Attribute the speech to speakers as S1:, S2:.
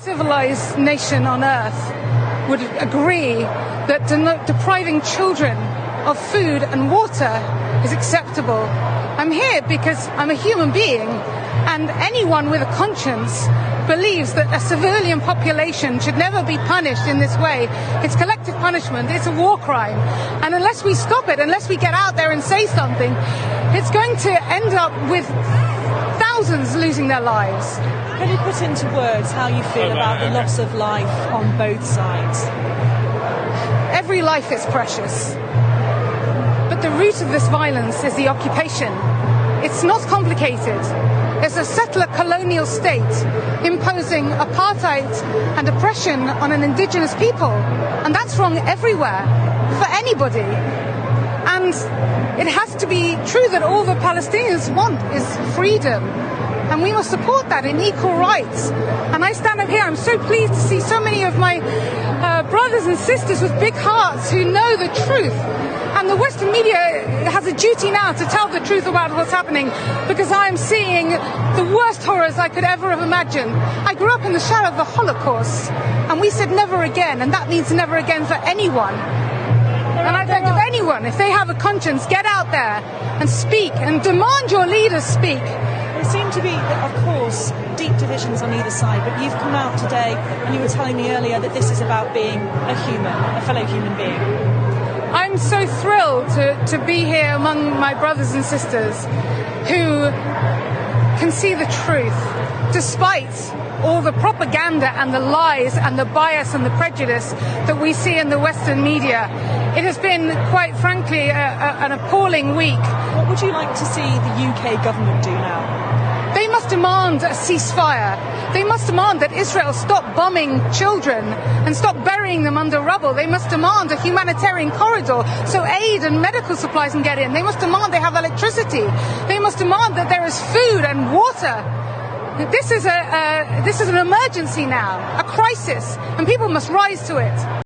S1: Civilized nation on earth would agree that depriving children of food and water is acceptable. I'm here because I'm a human being, and anyone with a conscience believes that a civilian population should never be punished in this way. It's collective punishment, it's a war crime, and unless we stop it, unless we get out there and say something, it's going to end up with thousands losing their lives.
S2: Can you put into words how you feel about the loss of life on both sides?
S1: Every life is precious. But the root of this violence is the occupation. It's not complicated. It's a settler colonial state imposing apartheid and oppression on an indigenous people. And that's wrong everywhere, for anybody. And it has to be true that all the Palestinians want is freedom. And we must support that in equal rights. And I stand up here, I'm so pleased to see so many of my brothers and sisters with big hearts who know the truth. And the Western media has a duty now to tell the truth about what's happening, because I am seeing the worst horrors I could ever have imagined. I grew up in the shadow of the Holocaust, and we said never again, and that means never again for anyone. And I beg of anyone, if they have a conscience, get out there and speak and demand your leaders speak.
S2: There seem to be, of course, deep divisions on either side, but you've come out today and you were telling me earlier that this is about being a human, a fellow human being.
S1: I'm so thrilled to be here among my brothers and sisters who can see the truth, despite all the propaganda and the lies and the bias and the prejudice that we see in the Western media. It has been, quite frankly, an appalling week.
S2: What would you like to see the UK government do now?
S1: They must demand a ceasefire. They must demand that Israel stop bombing children and stop burying them under rubble. They must demand a humanitarian corridor so aid and medical supplies can get in. They must demand they have electricity. They must demand that there is food and water. This is an emergency now, a crisis, and people must rise to it.